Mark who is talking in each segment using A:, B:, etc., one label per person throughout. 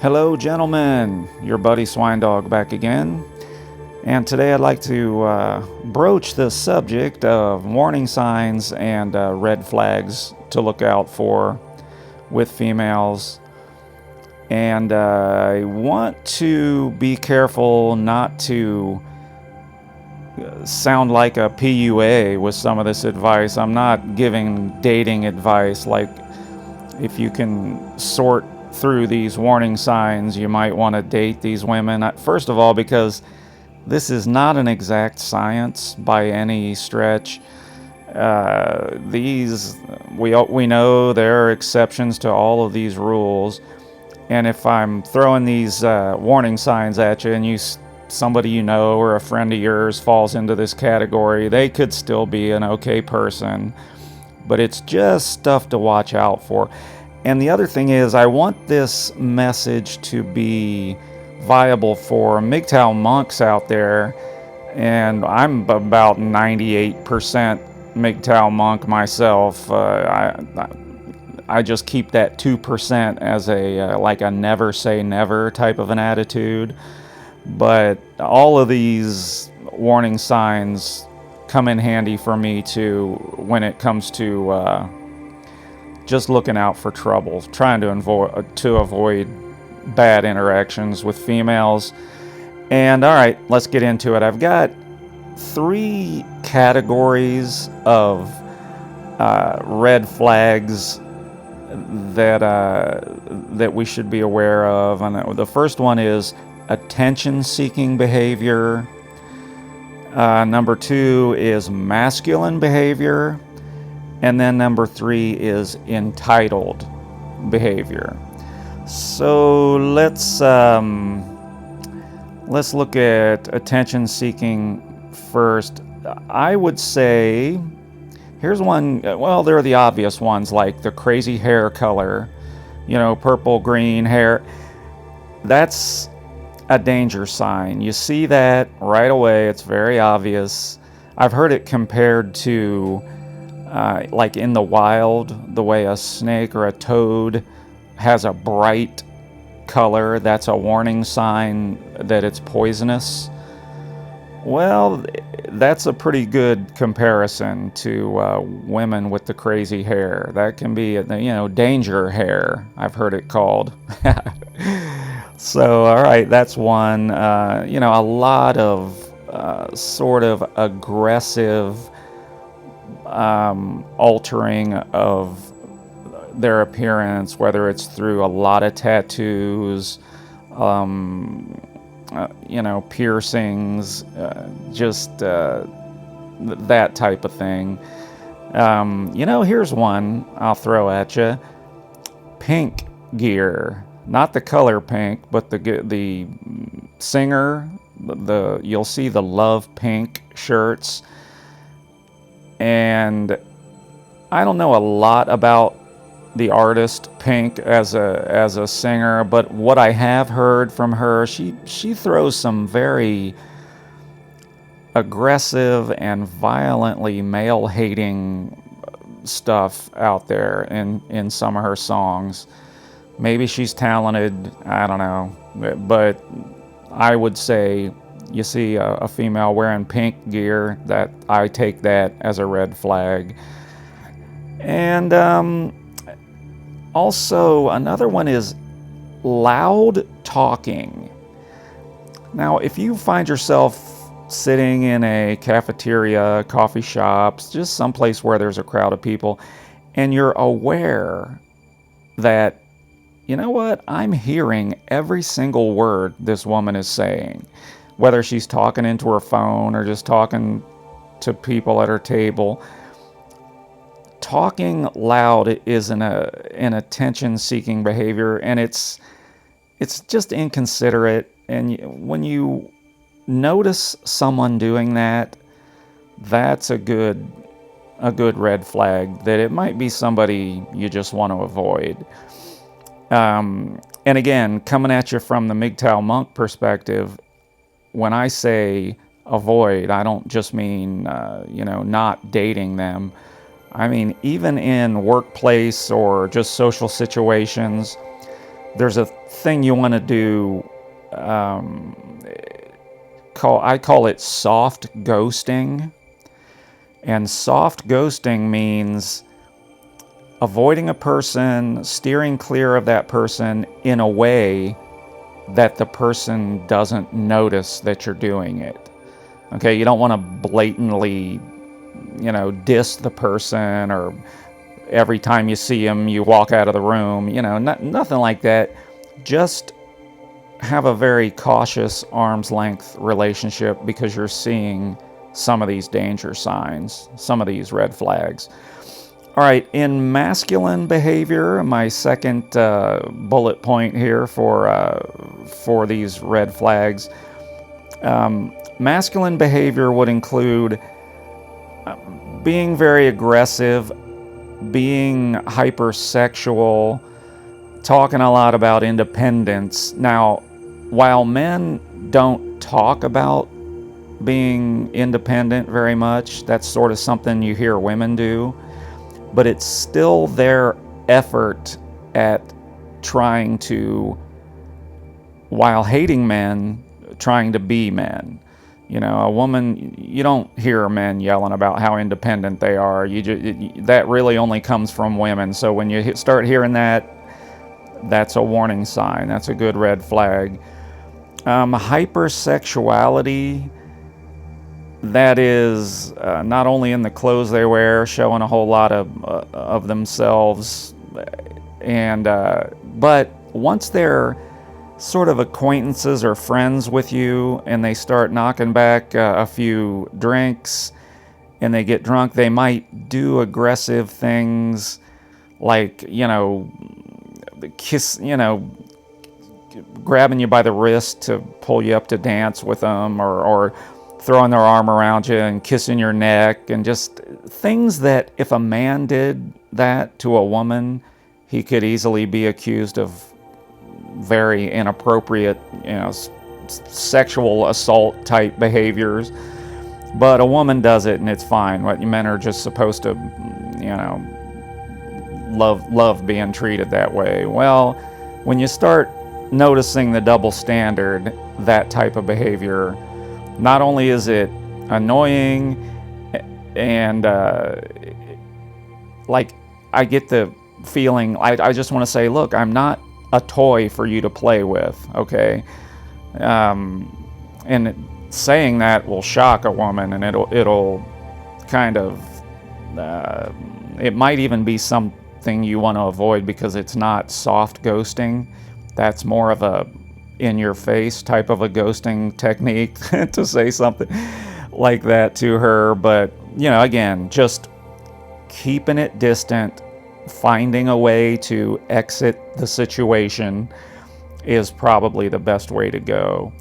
A: Hello, gentlemen. Your buddy Swine Dog back again. And today I'd like to broach the subject of warning signs and red flags to look out for with females. And I want to be careful not to sound like a PUA with some of this advice. I'm not giving dating advice, like if you can sort through these warning signs, you might want to date these women. First of all, because this is not an exact science by any stretch. We know there are exceptions to all of these rules, and if I'm throwing these warning signs at you, and somebody you know or a friend of yours falls into this category, they could still be an okay person, but it's just stuff to watch out for. And the other thing is, I want this message to be viable for MGTOW monks out there, and I'm about 98% MGTOW monk myself. I just keep that 2% as like a never say never type of an attitude. But all of these warning signs come in handy for me too when it comes to just looking out for trouble, trying to avoid bad interactions with females. And all right, let's get into it. I've got 3 categories of red flags that we should be aware of. And the first one is attention-seeking behavior. Number 2 is masculine behavior. And then number 3 is entitled behavior. So let's look at attention-seeking first. I would say, here's one. Well, there are the obvious ones like the crazy hair color, purple, green hair. That's a danger sign. You see that right away. It's very obvious. I've heard it compared to like in the wild, the way a snake or a toad has a bright color, that's a warning sign that it's poisonous. Well, that's a pretty good comparison to women with the crazy hair. That can be, danger hair, I've heard it called. So, all right, that's one. A lot of sort of aggressive altering of their appearance, whether it's through a lot of tattoos, piercings, just that type of thing. Here's one I'll throw at you. Pink gear. Not the color pink, but the singer. You'll see the Love Pink shirts. And I don't know a lot about the artist Pink as a singer, but what I have heard from her, she throws some very aggressive and violently male-hating stuff out there in some of her songs. Maybe she's talented, I don't know, but I would say you see a female wearing pink gear, that I take that as a red flag. And also another one is loud talking. Now, if you find yourself sitting in a cafeteria, coffee shops, just someplace where there's a crowd of people, and you're aware that, you know what, I'm hearing every single word this woman is saying, whether she's talking into her phone or just talking to people at her table. Talking loud is an attention-seeking behavior, and it's just inconsiderate. And when you notice someone doing that, that's a good red flag that it might be somebody you just want to avoid. And again, coming at you from the MGTOW monk perspective, when I say avoid, I don't just mean not dating them. I mean, even in workplace or just social situations, there's a thing you want to do, I call it soft ghosting. And soft ghosting means avoiding a person, steering clear of that person in a way that the person doesn't notice that you're doing it. Okay, you don't want to blatantly, diss the person, or every time you see them, you walk out of the room, nothing like that. Just have a very cautious arm's length relationship, because you're seeing some of these danger signs, some of these red flags. All right, in masculine behavior, my second bullet point here for these red flags, masculine behavior would include being very aggressive, being hypersexual, talking a lot about independence. Now, while men don't talk about being independent very much, that's sort of something you hear women do, but it's still their effort at trying to, while hating men, trying to be men. A woman, you don't hear men yelling about how independent they are. That really only comes from women. So when you start hearing that, that's a warning sign. That's a good red flag. Hypersexuality, that is not only in the clothes they wear, showing a whole lot of themselves, and but once they're sort of acquaintances or friends with you, and they start knocking back a few drinks, and they get drunk, they might do aggressive things, like kiss, grabbing you by the wrist to pull you up to dance with them, or throwing their arm around you and kissing your neck, and just things that if a man did that to a woman, he could easily be accused of very inappropriate, sexual assault type behaviors. But a woman does it and it's fine. Men are just supposed to, love being treated that way. Well, when you start noticing the double standard, that type of behavior, not only is it annoying, and I get the feeling, I just want to say, look, I'm not a toy for you to play with, okay? And saying that will shock a woman, and it'll kind of, it might even be something you want to avoid, because it's not soft ghosting. That's more of a in-your-face type of a ghosting technique to say something like that to her. But, again, just keeping it distant, finding a way to exit the situation is probably the best way to go.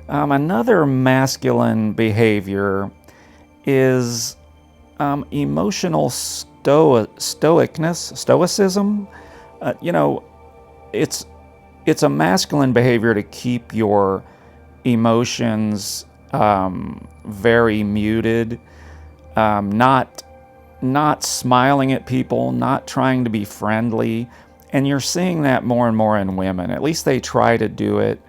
A: Another masculine behavior is emotional stoicism. It's a masculine behavior to keep your emotions very muted, not smiling at people, not trying to be friendly. And you're seeing that more and more in women. At least they try to do it.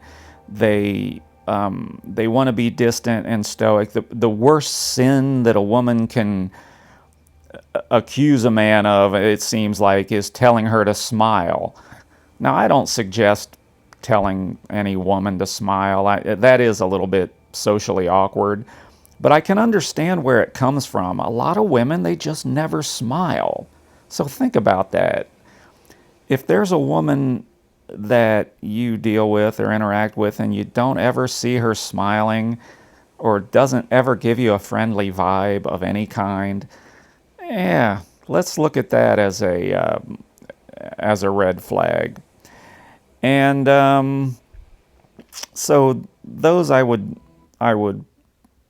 A: They want to be distant and stoic. The worst sin that a woman can accuse a man of, it seems like, is telling her to smile. Now, I don't suggest telling any woman to smile. That is a little bit socially awkward. But I can understand where it comes from. A lot of women, they just never smile. So think about that. If there's a woman that you deal with or interact with, and you don't ever see her smiling, or doesn't ever give you a friendly vibe of any kind, let's look at that as a red flag. And so those I would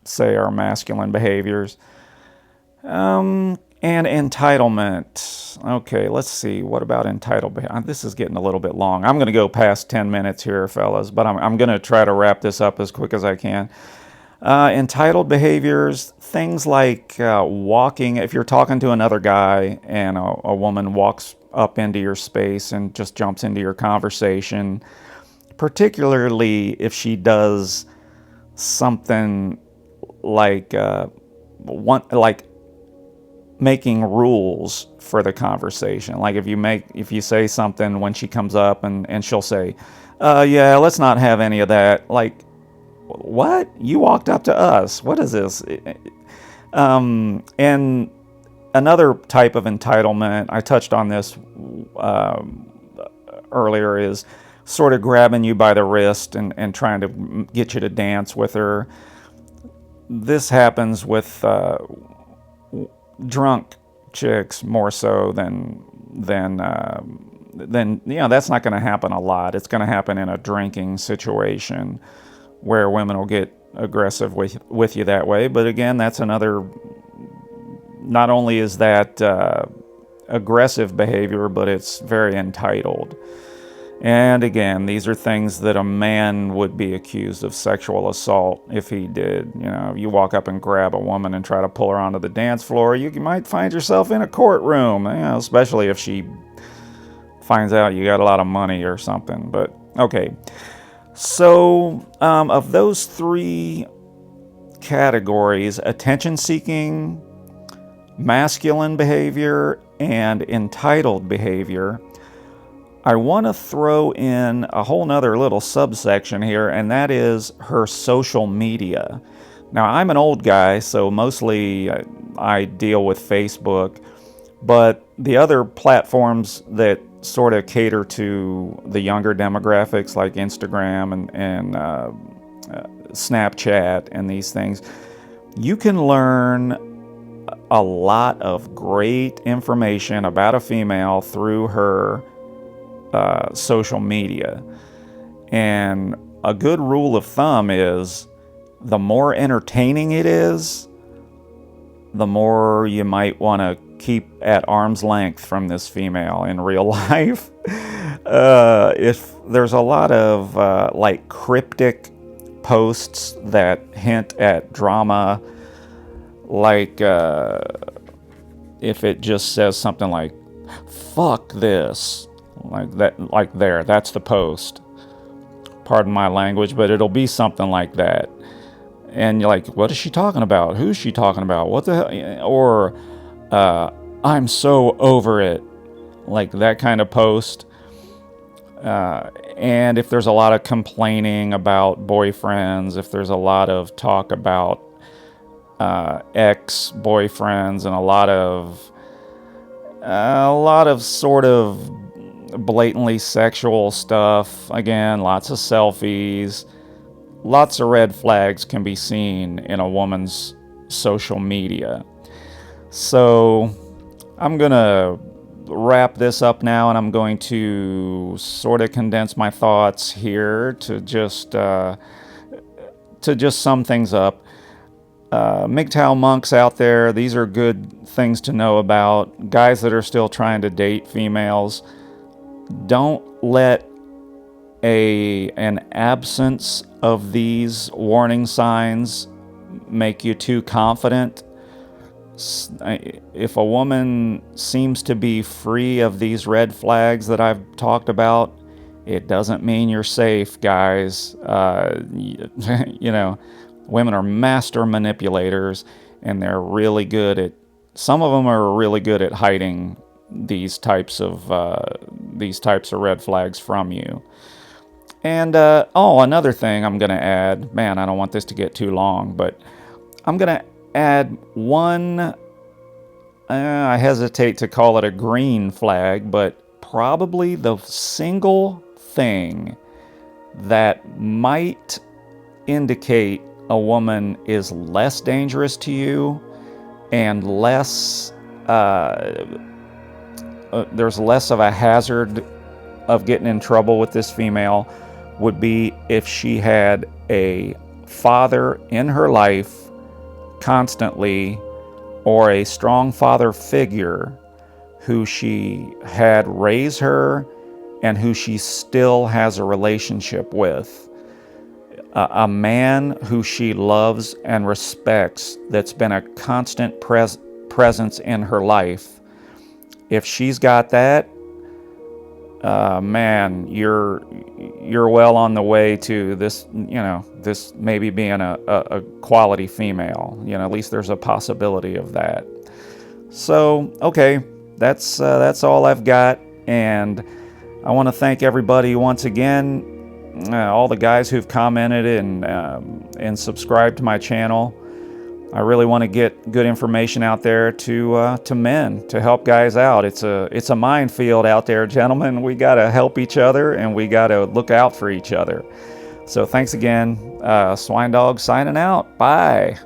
A: say are masculine behaviors. And entitlement. Okay, let's see. What about entitlement? This is getting a little bit long. I'm going to go past 10 minutes here, fellas, but I'm going to try to wrap this up as quick as I can. Entitled behaviors, things like walking. If you're talking to another guy and a woman walks up into your space and just jumps into your conversation, particularly if she does something like like making rules for the conversation. Like if you say something when she comes up and she'll say, yeah, let's not have any of that. Like, what? You walked up to us. What is this? And another type of entitlement, I touched on this earlier, is sort of grabbing you by the wrist and trying to get you to dance with her. This happens with drunk chicks more so than that's not going to happen a lot. It's going to happen in a drinking situation where women will get aggressive with you that way. But again, that's another. Not only is that aggressive behavior, but it's very entitled. And again, these are things that a man would be accused of sexual assault if he did. You walk up and grab a woman and try to pull her onto the dance floor, you might find yourself in a courtroom, especially if she finds out you got a lot of money or something. But okay. So, of those three categories, attention-seeking, masculine behavior, and entitled behavior, I want to throw in a whole nother little subsection here, and that is her social media. Now, I'm an old guy, so mostly I deal with Facebook, but the other platforms that sort of cater to the younger demographics, like Instagram and Snapchat and these things, you can learn a lot of great information about a female through her social media. And a good rule of thumb is the more entertaining it is, the more you might want to keep at arm's length from this female in real life. If there's a lot of like cryptic posts that hint at drama, like if it just says something like "fuck this," like that, that's the post. Pardon my language, but it'll be something like that. And you're like, what is she talking about? Who's she talking about? What the hell? Or I'm so over it, like that kind of post. And if there's a lot of complaining about boyfriends, if there's a lot of talk about ex-boyfriends, and a lot of sort of blatantly sexual stuff, again, lots of selfies, lots of red flags can be seen in a woman's social media. So I'm going to wrap this up now, and I'm going to sort of condense my thoughts here to just sum things up. MGTOW monks out there, these are good things to know about. Guys that are still trying to date females, don't let an absence of these warning signs make you too confident. If a woman seems to be free of these red flags that I've talked about, it doesn't mean you're safe, guys. Women are master manipulators, and they're really good at. Some of them are really good at hiding these types of red flags from you. And another thing I'm going to add. Man, I don't want this to get too long, but I'm going to add one. I hesitate to call it a green flag, but probably the single thing that might indicate a woman is less dangerous to you and less there's less of a hazard of getting in trouble with this female would be if she had a father in her life constantly, or a strong father figure who she had raised her and who she still has a relationship with. A man who she loves and respects, that's been a constant presence in her life. If she's got that, man, you're well on the way to this, this maybe being a quality female. At least there's a possibility of that. So, okay, that's all I've got, and I want to thank everybody once again, all the guys who've commented and subscribed to my channel. I really want to get good information out there to men, to help guys out. It's a minefield out there, gentlemen. We got to help each other, and we got to look out for each other. So thanks again. Swine Dog signing out. Bye.